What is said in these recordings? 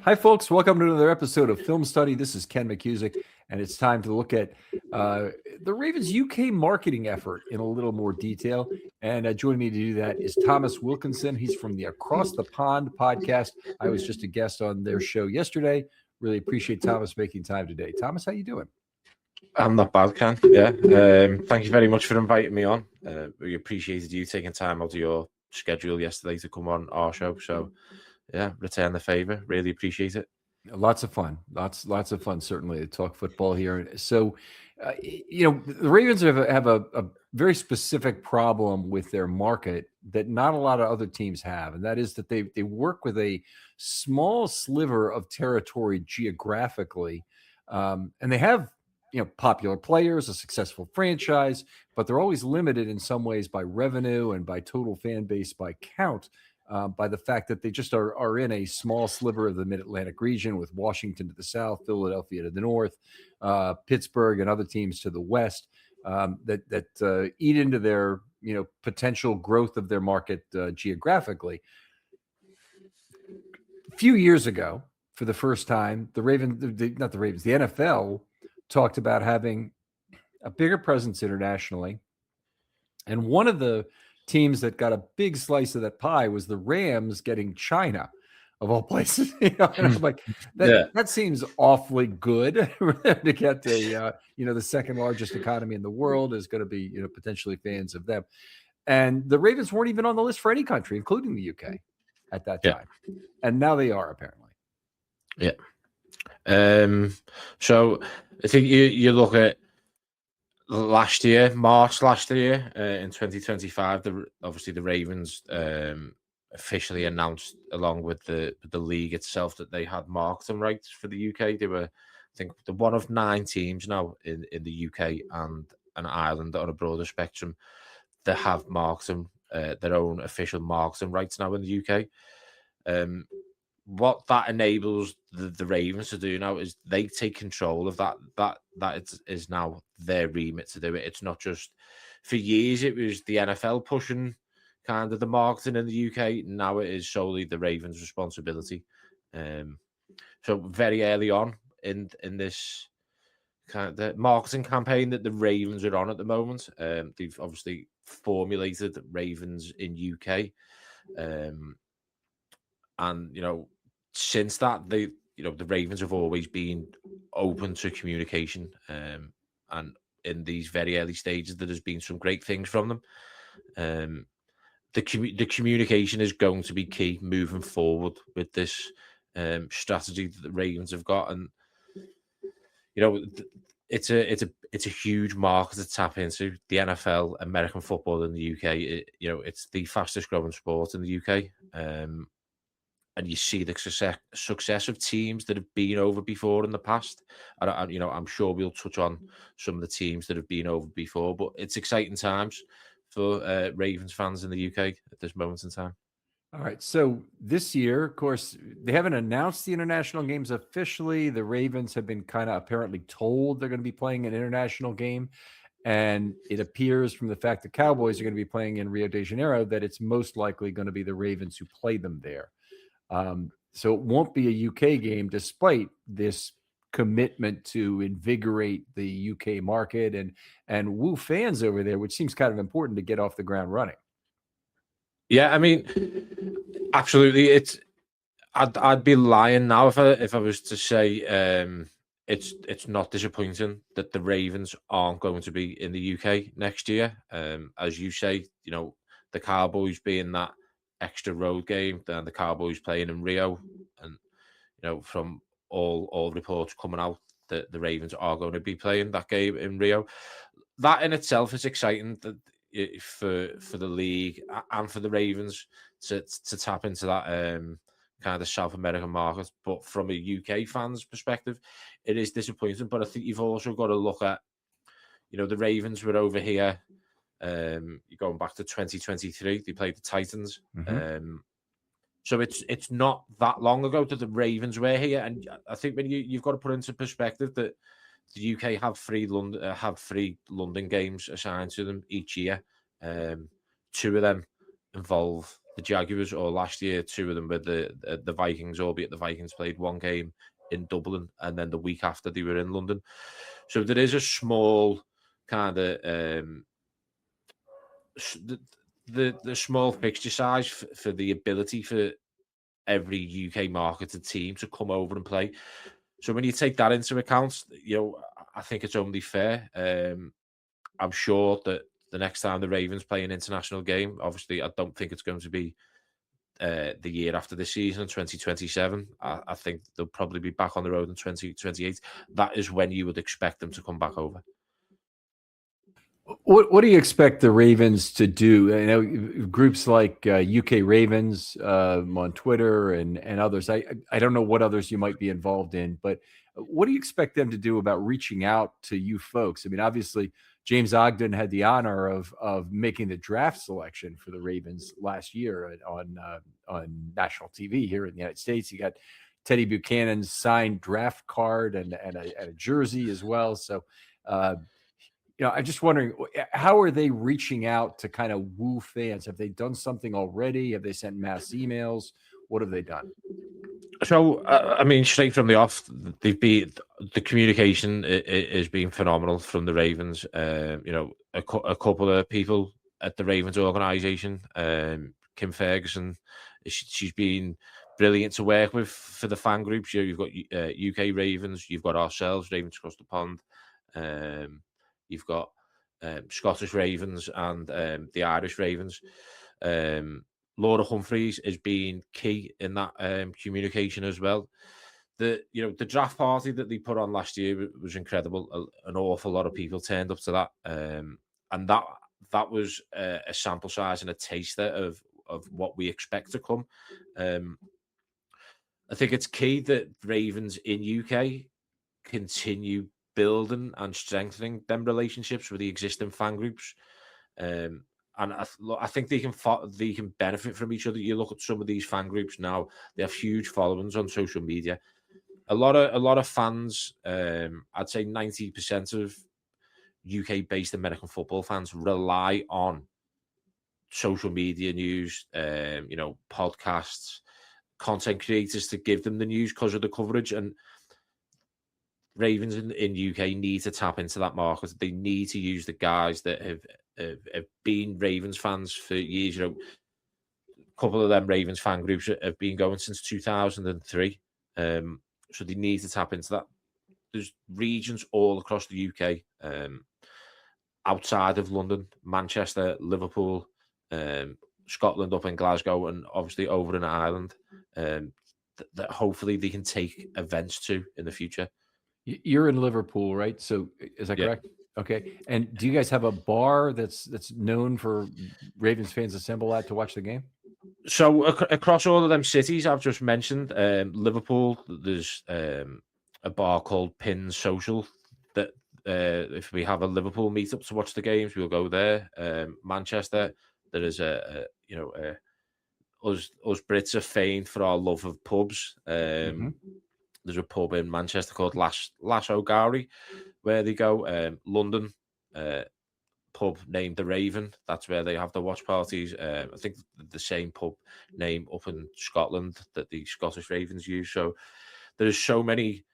Hi, folks. Welcome to another episode of Film Study. This is Ken McKusick, and it's time to look at the Ravens UK marketing effort in a little more detail. And joining me to do that is Thomas Wilkinson. He's from the Across the Pond podcast. I was just a guest on their show yesterday. Really appreciate Thomas making time today. Thomas, how you doing? I'm not bad, Ken. Yeah. Thank you very much for inviting me on. We appreciated you taking time out of your schedule yesterday to come on our show. So, yeah, return the favor. Really appreciate it. Lots of fun. Lots of fun, certainly, to talk football here. So, the Ravens have a very specific problem with their market that not a lot of other teams have, and that is that they work with a small sliver of territory geographically, and they have popular players, a successful franchise, but they're always limited in some ways by revenue and by total fan base by count. By the fact that they just are in a small sliver of the Mid-Atlantic region, with Washington to the south, Philadelphia to the north, Pittsburgh and other teams to the west, that eat into their potential growth of their market geographically. A few years ago, for the first time, the NFL talked about having a bigger presence internationally, and one of the teams that got a big slice of that pie was the Rams getting China, of all places. And I'm like, that seems awfully good to get the second largest economy in the world is going to be potentially fans of them. And the Ravens weren't even on the list for any country, including the UK, at that time. And now they are, apparently. Yeah. So I think you look at March last year, in 2025, obviously the Ravens officially announced, along with the league itself, that they had marketing rights for the UK. They were, I think, the one of 9 teams now in the UK and Ireland on a broader spectrum that have marketing, their own official marketing rights now in the UK. What that enables the Ravens to do now is they take control of that is now their remit to do it. It's not just, for years it was the NFL pushing kind of the marketing in the UK. Now it is solely the Ravens' responsibility. So very early on in this kind of the marketing campaign that the Ravens are on at the moment, they've obviously formulated Ravens in UK, and since that, the Ravens have always been open to communication, and in these very early stages, there has been some great things from them. The communication is going to be key moving forward with this strategy that the Ravens have got, and it's a huge market to tap into. The NFL, American football in the UK, it's the fastest growing sport in the UK. And you see the success of teams that have been over before in the past. And I'm sure we'll touch on some of the teams that have been over before, but it's exciting times for Ravens fans in the UK at this moment in time. All right. So this year, of course, they haven't announced the international games officially. The Ravens have been kind of apparently told they're going to be playing an international game. And it appears from the fact the Cowboys are going to be playing in Rio de Janeiro that it's most likely going to be the Ravens who play them there. So it won't be a UK game, despite this commitment to invigorate the UK market and woo fans over there, which seems kind of important to get off the ground running. Yeah, I mean, absolutely. I'd be lying now if I was to say it's not disappointing that the Ravens aren't going to be in the UK next year. As you say, the Cowboys being that extra road game, then the Cowboys playing in Rio, and from all reports coming out that the Ravens are going to be playing that game in Rio. That in itself is exciting for the league and for the Ravens to tap into that kind of South American market. But from a UK fan's perspective, it is disappointing. But I think you've also got to look at, the Ravens were over here. You're going back to 2023, they played the Titans. Mm-hmm. So it's not that long ago that the Ravens were here, and I think when you've got to put into perspective that the UK have three London games assigned to them each year. 2 of them involve the Jaguars, or last year 2 of them were the Vikings, albeit the Vikings played 1 game in Dublin, and then the week after they were in London. So there is a small kind of the small fixture size for the ability for every UK marketed team to come over and play. So when you take that into account, I think it's only fair. I'm sure that the next time the Ravens play an international game, obviously I don't think it's going to be the year after this season, 2027. I think they'll probably be back on the road in 2028. That is when you would expect them to come back over. What do you expect the Ravens to do? I know groups like UK Ravens on Twitter and others. I don't know what others you might be involved in, but what do you expect them to do about reaching out to you folks? I mean, obviously, James Ogden had the honor of making the draft selection for the Ravens last year on national TV here in the United States. You got Teddy Buchanan's signed draft card and a jersey as well. So. I'm just wondering, how are they reaching out to kind of woo fans? Have they done something already? Have they sent mass emails? What have they done? So, I mean, straight from the off, the communication has been phenomenal from the Ravens. A couple of people at the Ravens organization, Kim Ferguson, she's been brilliant to work with for the fan groups. You've got UK Ravens, you've got ourselves, Ravens Across the Pond. You've got Scottish Ravens and the Irish Ravens. Laura Humphreys has been key in that communication as well. The draft party that they put on last year was incredible. An awful lot of people turned up to that, and that was a sample size and a taster of what we expect to come. I think it's key that Ravens in UK continue building and strengthening them relationships with the existing fan groups, and I think they can benefit from each other. You look at some of these fan groups now; they have huge followings on social media. A lot of fans, I'd say 90% of UK-based American football fans rely on social media news, podcasts, content creators to give them the news because of the coverage. And Ravens in UK need to tap into that market. They need to use the guys that have been Ravens fans for years. A couple of them Ravens fan groups have been going since 2003. So they need to tap into that. There's regions all across the UK, outside of London, Manchester, Liverpool, Scotland, up in Glasgow, and obviously over in Ireland, that hopefully they can take events to in the future. You're in Liverpool, right? So is that correct? Okay. And do you guys have a bar that's known for Ravens fans assemble at to watch the game? So across all of them cities I've just mentioned, Liverpool, there's a bar called Pins Social that if we have a Liverpool meetup to watch the games, we'll go there. Manchester, there is us Brits are famed for our love of pubs. There's a pub in Manchester called Lash O'Gowrie where they go. London, pub named the Raven. That's where they have the watch parties. I think the same pub name up in Scotland that the Scottish Ravens use. So there's so many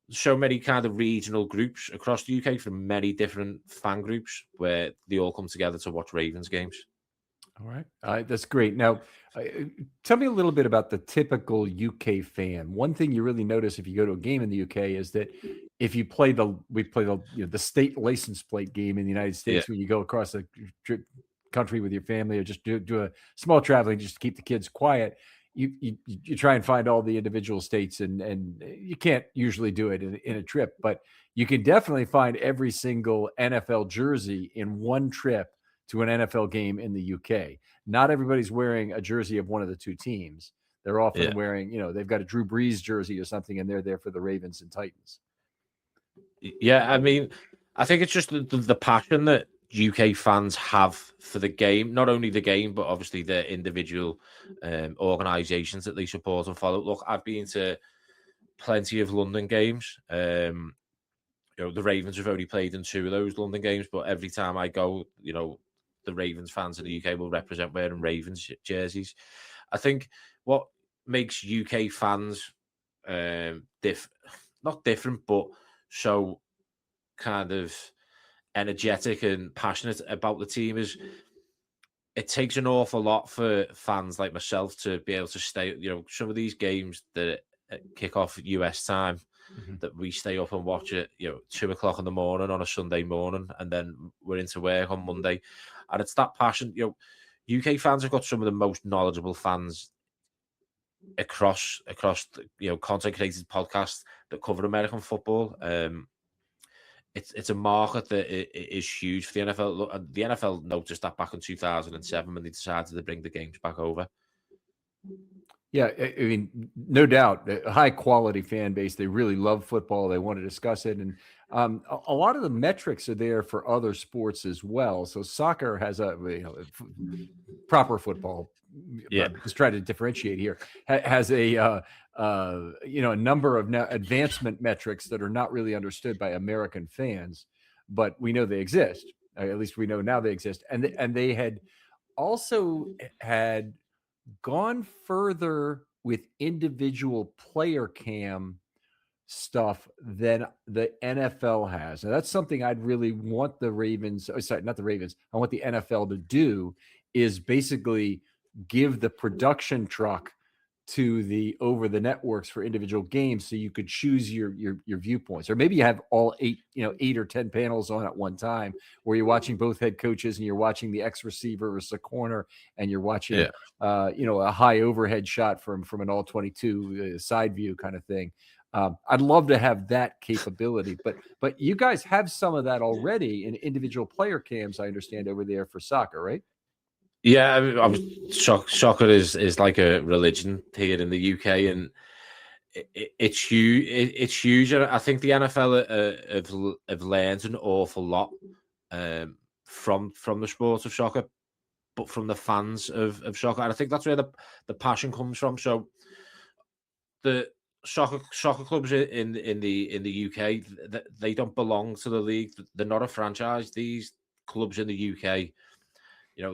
kind of regional groups across the UK from many different fan groups where they all come together to watch Ravens games. All right. That's great. Now, tell me a little bit about the typical UK fan. One thing you really notice if you go to a game in the UK is that if you play the state license plate game in the United States, when you go across the country with your family or just do a small traveling just to keep the kids quiet, you try and find all the individual states, and you can't usually do it in a trip, but you can definitely find every single NFL jersey in one trip to an NFL game in the UK. Not everybody's wearing a jersey of one of the two teams. They're often wearing, they've got a Drew Brees jersey or something, and they're there for the Ravens and Titans. Yeah, I mean, I think it's just the passion that UK fans have for the game, not only the game, but obviously their individual organisations that they support and follow. Look, I've been to plenty of London games. The Ravens have only played in 2 of those London games, but every time I go, the Ravens fans in the UK will represent wearing Ravens jerseys. I think what makes UK fans not different, but so kind of energetic and passionate about the team is it takes an awful lot for fans like myself to be able to stay. Some of these games that kick off US time, that we stay up and watch it, 2:00 in the morning on a Sunday morning, and then we're into work on Monday, and it's that passion. UK fans have got some of the most knowledgeable fans across content created podcasts that cover American football. It's a market that is huge for the NFL. Look, the NFL noticed that back in 2007 when they decided to bring the games back over. Yeah, I mean, no doubt, a high quality fan base. They really love football. They want to discuss it, and a lot of the metrics are there for other sports as well. So soccer has proper football. Yeah, just try to differentiate here. Has a number of advancement metrics that are not really understood by American fans, but we know they exist. At least we know now they exist, and they had also had gone further with individual player cam stuff than the NFL has. Now that's something I'd really want the Ravens, not the Ravens, I want the NFL to do, is basically give the production truck to the over the networks for individual games, so you could choose your viewpoints, or maybe you have all 8 or 10 panels on at one time, where you're watching both head coaches and you're watching the X receiver versus a corner, and you're watching a high overhead shot from an all 22 side view kind of thing. I'd love to have that capability, but you guys have some of that already in individual player cams, I understand, over there for soccer, right? Yeah, soccer is like a religion here in the UK, and it's huge. It's huge, and I think the NFL have learned an awful lot from the sport of soccer, but from the fans of soccer, and I think that's where the passion comes from. So the soccer clubs in the UK, they don't belong to the league. They're not a franchise. These clubs in the UK.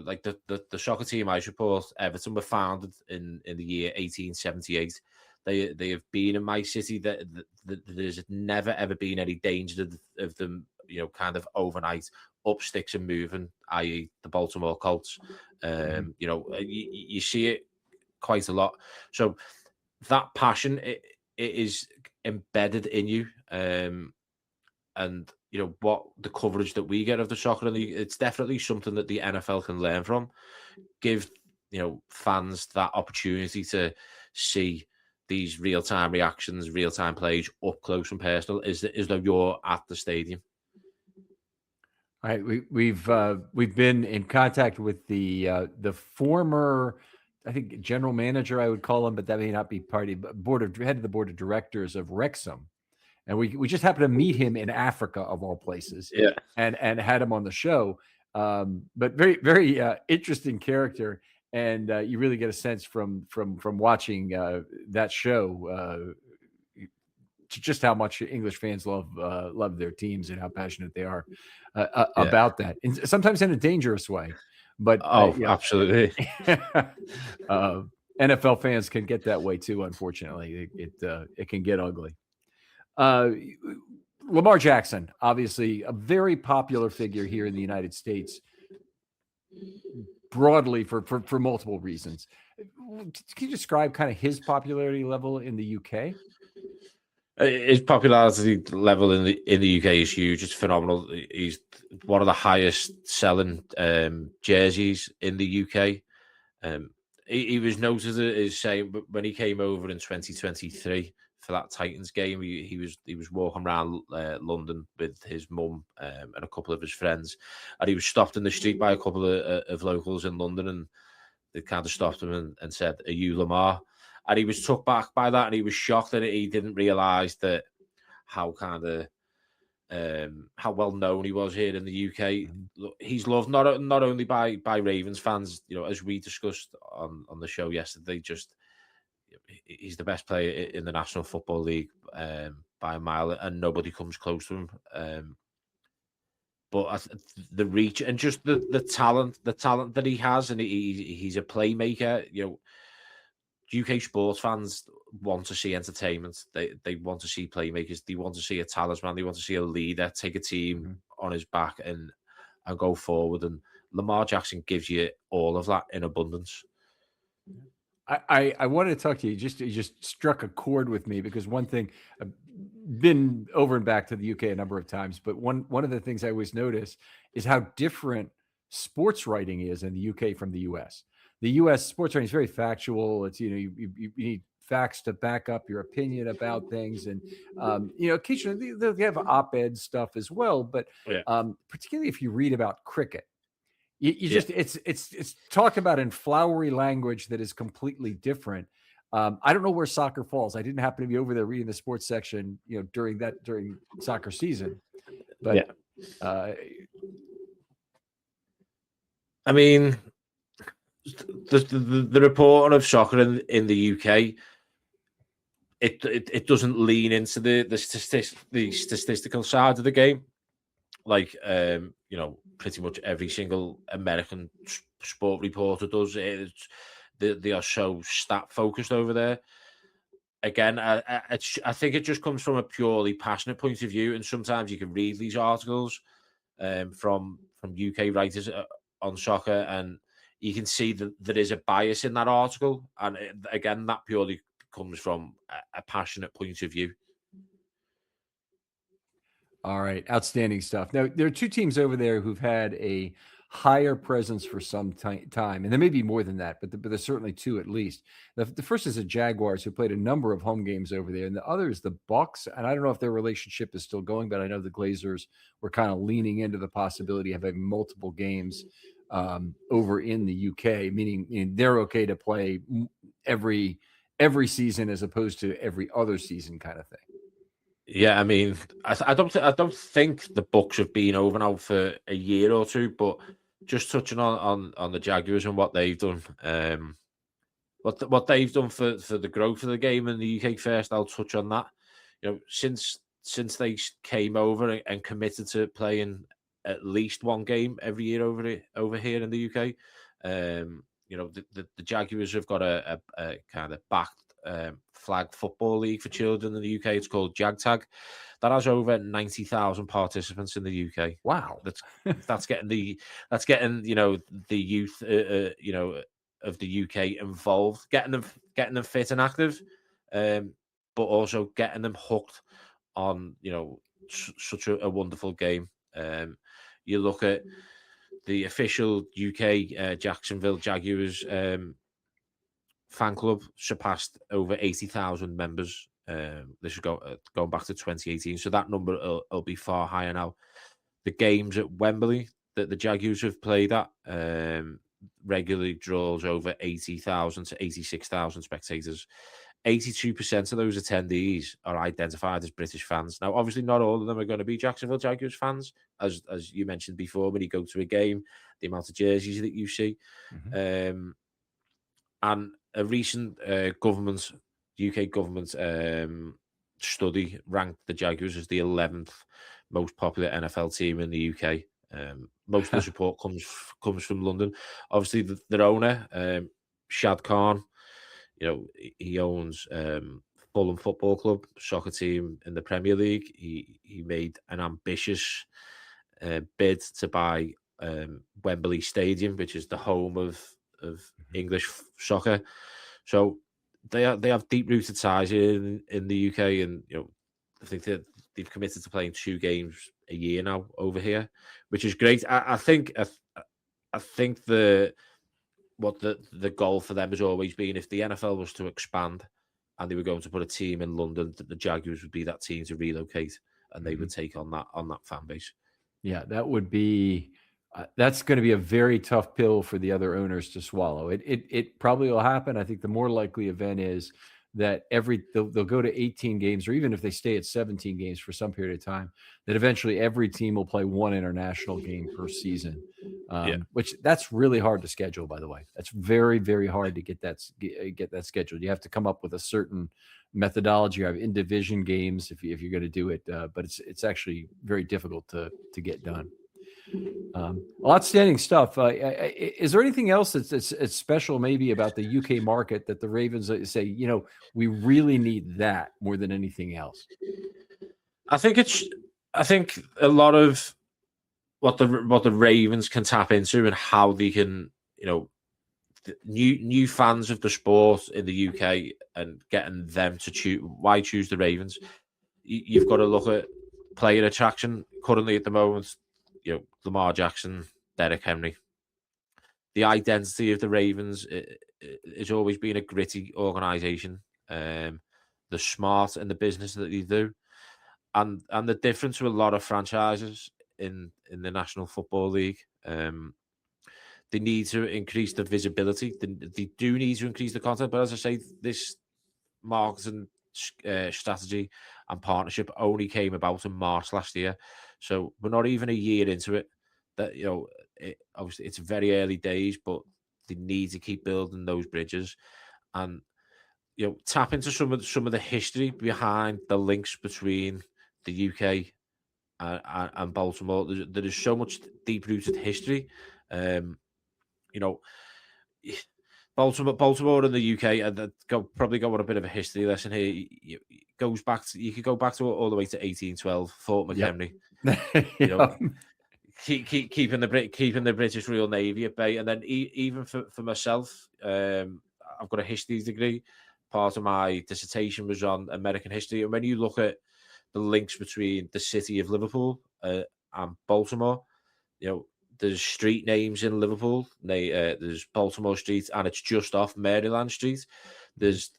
Like the soccer team I support, Everton, were founded in the year 1878. They have been in my city. That there's never ever been any danger of them, kind of overnight up sticks and moving, i.e. the Baltimore Colts. You see it quite a lot. So that passion, it is embedded in you, and what the coverage that we get of the soccer, and it's definitely something that the NFL can learn from. Give fans that opportunity to see these real-time reactions, real-time plays up close and personal, as though you're at the stadium. All right, we've been in contact with the former, I think, general manager, I would call him, but that may not be head of the board of directors of Wrexham. And we just happened to meet him in Africa, of all places, and had him on the show. But very, very interesting character, and you really get a sense from watching that show just how much English fans love their teams and how passionate they are about that, and sometimes in a dangerous way. But absolutely, NFL fans can get that way too. Unfortunately, it can get ugly. Lamar Jackson, obviously a very popular figure here in the United States, broadly for multiple reasons. Can you describe kind of his popularity level in the UK? His popularity level in the UK is huge. It's phenomenal. He's one of the highest selling jerseys in the UK. He was noted as saying when he came over in 2023 for that Titans game, he was walking around London with his mum and a couple of his friends, and he was stopped in the street by a couple of locals in London, and they kind of stopped him and said, "Are you Lamar?" And he was took back by that, and he was shocked that he didn't realise that how well known he was here in the UK. He's loved not only by Ravens fans, as we discussed on the show yesterday. Just he's the best player in the National Football League by a mile, and nobody comes close to him. but the reach and just the talent that he has, and he's a playmaker. UK sports fans want to see entertainment. They want to see playmakers. They want to see a talisman. They want to see a leader take a team on his back and go forward. And Lamar Jackson gives you all of that in abundance. I wanted to talk to you. You just struck a chord with me, because one thing, I've been over and back to the UK a number of times, but one of the things I always notice is how different sports writing is in the UK from the US. The US sports writing is very factual. It's, you need facts to back up your opinion about things, and occasionally they have op-ed stuff as well. But particularly if you read about cricket, you just it's talked about in flowery language that is completely different. I don't know where soccer falls. I didn't happen to be over there reading the sports section, during soccer season. But I mean, the reporting of soccer in the UK, it doesn't lean into the statistical side of the game, like pretty much every single American sport reporter does. They are so stat focused over there. Again, I think it just comes from a purely passionate point of view, and sometimes you can read these articles from UK writers on soccer, and you can see that there is a bias in that article, and again, that purely comes from a passionate point of view. All right, outstanding stuff. Now, there are two teams over there who've had a higher presence for some time, and there may be more than that, but there's certainly two at least. The first is the Jaguars, who played a number of home games over there, and the other is the Bucks. And I don't know if their relationship is still going, but I know the Glazers were kind of leaning into the possibility of having multiple games over in the UK, meaning they're okay to play every season as opposed to every other season kind of thing. Yeah, I mean, I don't think the Bucks have been over now for a year or two, but just touching on the Jaguars and what they've done, what they've done for the growth of the game in the UK first, I'll touch on that. Since they came over and committed to playing at least one game every year over here in the UK, the Jaguars have got a kind of backed flag football league for children in the UK. It's called JagTag. That has over 90,000 participants in the UK. Wow, that's getting the youth of the UK involved, getting them fit and active, but also getting them hooked on such a wonderful game. You look at the official UK Jacksonville Jaguars fan club surpassed over 80,000 members. This is going back to 2018, so that number will be far higher now. The games at Wembley that the Jaguars have played at regularly draws over 80,000 to 86,000 spectators. 82% of those attendees are identified as British fans. Now, obviously, not all of them are going to be Jacksonville Jaguars fans, as you mentioned before. When you go to a game, the amount of jerseys that you see, and a recent UK government study ranked the Jaguars as the 11th most popular NFL team in the UK. Most of the support comes from London. Obviously, their owner, Shad Khan, he owns Fulham Football Club, soccer team in the Premier League. He made an ambitious bid to buy Wembley Stadium, which is the home of English soccer. So they have deep rooted ties in the UK, and I think that they've committed to playing 2 games a year now over here, which is great. I think the goal for them has always been, if the NFL was to expand and they were going to put a team in London, that the Jaguars would be that team to relocate, and they would take on that fan base. Yeah, that would be. That's going to be a very tough pill for the other owners to swallow. It probably will happen. I think the more likely event is that they'll go to 18 games, or even if they stay at 17 games for some period of time, that eventually every team will play one international game per season. Which that's really hard to schedule, by the way. That's very, very hard to get that scheduled. You have to come up with a certain methodology. You have in-division games if you're going to do it, but it's actually very difficult to get done. Outstanding stuff. Is there anything else that's special maybe about the UK market that the Ravens say, we really need that more than anything else? I think a lot of what the Ravens can tap into and how they can, new fans of the sport in the UK and getting them to choose the Ravens. You've got to look at player attraction currently at the moment. Lamar Jackson, Derrick Henry. The identity of the Ravens has always been a gritty organization. They're smart in the business that they do, and the difference with a lot of franchises in the National Football League. They need to increase the visibility. They do need to increase the content, but as I say, this marketing strategy and partnership only came about in March last year, so we're not even a year into it. That obviously it's very early days, but they need to keep building those bridges and tap into some of the history behind the links between the UK and Baltimore. There is so much deep rooted history. Baltimore and the UK, and probably go on a bit of a history lesson here. You could go back to all the way to 1812. Fort McHenry. Yep. Keeping the British Royal Navy at bay, and then even for myself, I've got a history degree. Part of my dissertation was on American history, and when you look at the links between the city of Liverpool and Baltimore, there's street names in Liverpool. There's Baltimore Street, and it's just off Maryland Street. There's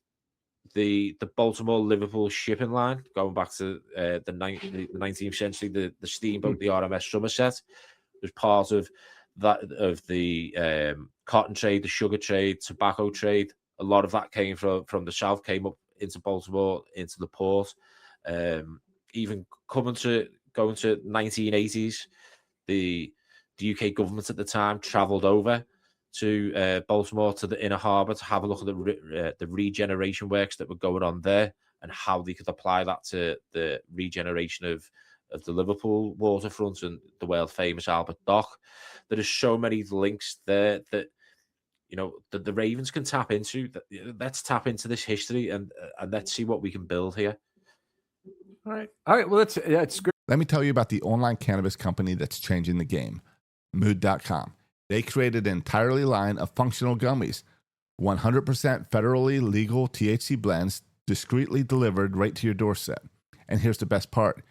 the Baltimore-Liverpool shipping line going back to the 19th century. The steamboat, the RMS Somerset, was part of that, of the cotton trade, the sugar trade, tobacco trade. A lot of that came from the south, came up into Baltimore, into the port. Even going to 1980s, the UK government at the time travelled over to Baltimore, to the inner harbour, to have a look at the regeneration works that were going on there and how they could apply that to the regeneration of the Liverpool waterfront and the world famous Albert Dock. There are so many links there that that the Ravens can tap into. Let's tap into this history and let's see what we can build here. All right. Well, that's great. Let me tell you about the online cannabis company that's changing the game, Mood.com. They created an entirely line of functional gummies, 100% federally legal THC blends, discreetly delivered right to your doorstep. And here's the best part.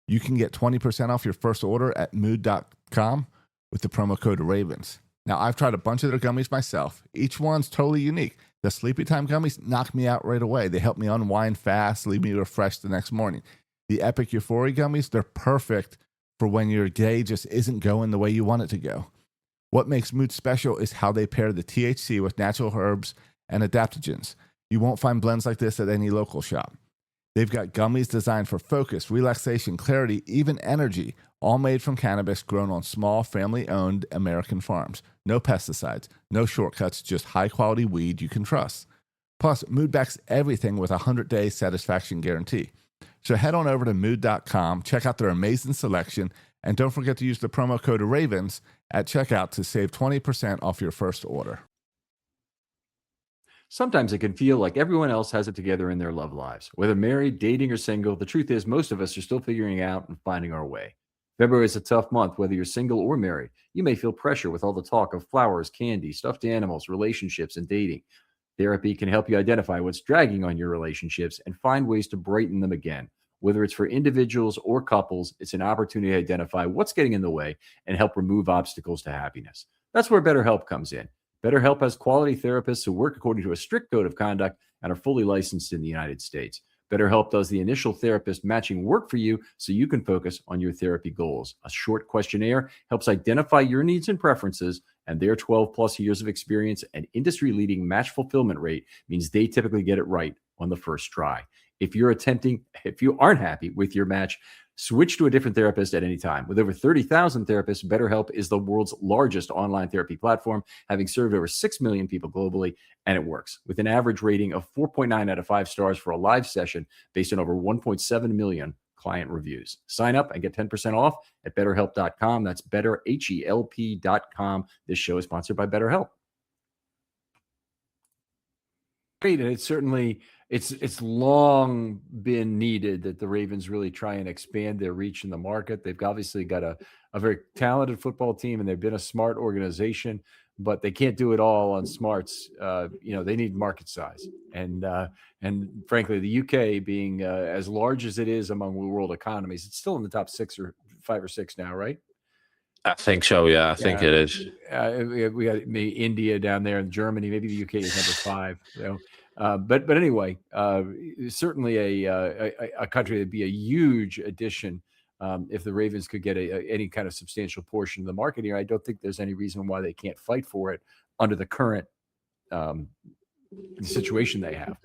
You can get 20% off your first order at Mood.com with the promo code Ravens. Now, I've tried a bunch of their gummies myself. Each one's totally unique. The Sleepy Time gummies knock me out right away. They help me unwind fast, leave me refreshed the next morning. The Epic Euphoria gummies, they're perfect for when your day just isn't going the way you want it to go. What makes Mood special is how they pair the THC with natural herbs and adaptogens. You won't find blends like this at any local shop. They've got gummies designed for focus, relaxation, clarity, even energy, all made from cannabis grown on small, family-owned American farms. No pesticides, no shortcuts, just high-quality weed you can trust. Plus, Mood backs everything with a 100-day satisfaction guarantee. So head on over to Mood.com, check out their amazing selection, and don't forget to use the promo code Ravens at checkout to save 20% off your first order. Sometimes it can feel like everyone else has it together in their love lives. Whether married, dating, or single, the truth is most of us are still figuring out and finding our way. February is a tough month, whether you're single or married. You may feel pressure with all the talk of flowers, candy, stuffed animals, relationships, and dating. Therapy can help you identify what's dragging on your relationships and find ways to brighten them again. Whether it's for individuals or couples, it's an opportunity to identify what's getting in the way and help remove obstacles to happiness. That's where BetterHelp comes in. BetterHelp has quality therapists who work according to a strict code of conduct and are fully licensed in the United States. BetterHelp does the initial therapist matching work for you so you can focus on your therapy goals. A short questionnaire helps identify your needs and preferences, and their 12 plus years of experience and industry-leading match fulfillment rate means they typically get it right on the first try. If you aren't happy with your match, switch to a different therapist at any time. With over 30,000 therapists, BetterHelp is the world's largest online therapy platform, having served over 6 million people globally, and it works. With an average rating of 4.9 out of 5 stars for a live session based on over 1.7 million client reviews. Sign up and get 10% off at BetterHelp.com. That's BetterHelp.com. This show is sponsored by BetterHelp. Great, and it's long been needed that the Ravens really try and expand their reach in the market. They've obviously got a very talented football team, and they've been a smart organization, but they can't do it all on smarts. They need market size, and frankly, the UK being as large as it is among world economies, it's still in the top 5 or 6 now, right? I think so. Yeah, I think it is. We got maybe India down there and Germany. Maybe the UK is number 5. But anyway, certainly a country that'd be a huge addition if the Ravens could get any kind of substantial portion of the market here. I don't think there's any reason why they can't fight for it under the current situation they have.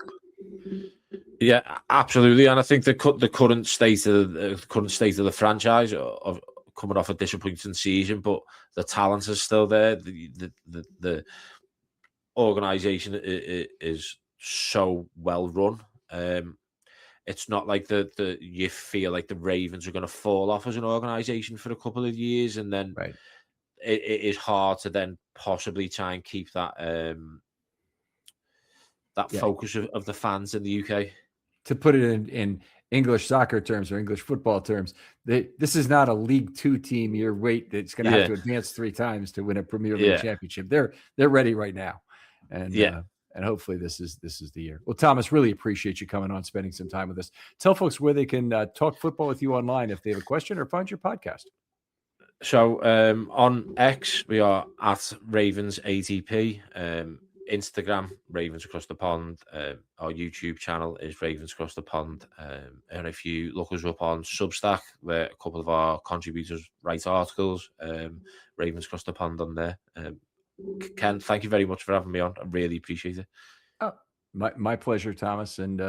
Yeah, absolutely. And I think the current state of the franchise of coming off a disappointing season, but the talent is still there. The organization is so well run. It's not like you feel like the Ravens are going to fall off as an organization for a couple of years, and then right. It is hard to then possibly try and keep that focus of the fans in the UK. To put it in English soccer terms or English football terms, this is not a League 2 team that's going to have to advance 3 times to win a Premier League championship. They're ready right now, and hopefully this is the year. Well, Thomas, really appreciate you coming on, spending some time with us. Tell folks where they can talk football with you online if they have a question or find your podcast. So on X, we are at Ravens ATP. Instagram, Ravens Across the Pond. Our YouTube channel is Ravens Across the Pond. And if you look us up on Substack, where a couple of our contributors write articles, Ravens Across the Pond on there. Ken, thank you very much for having me on. I really appreciate it. My pleasure, Thomas, and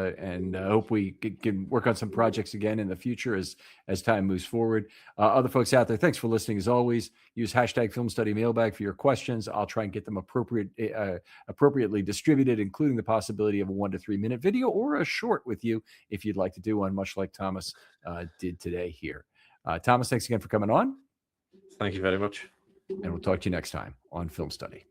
hope we can work on some projects again in the future as time moves forward. Other folks out there, thanks for listening. As always, use hashtag Film Study Mailbag for your questions. I'll try and get them appropriately distributed, including the possibility of a 1 to 3 minute video or a short with you if you'd like to do one, much like Thomas did today here. Thomas, thanks again for coming on. Thank you very much. And we'll talk to you next time on Film Study.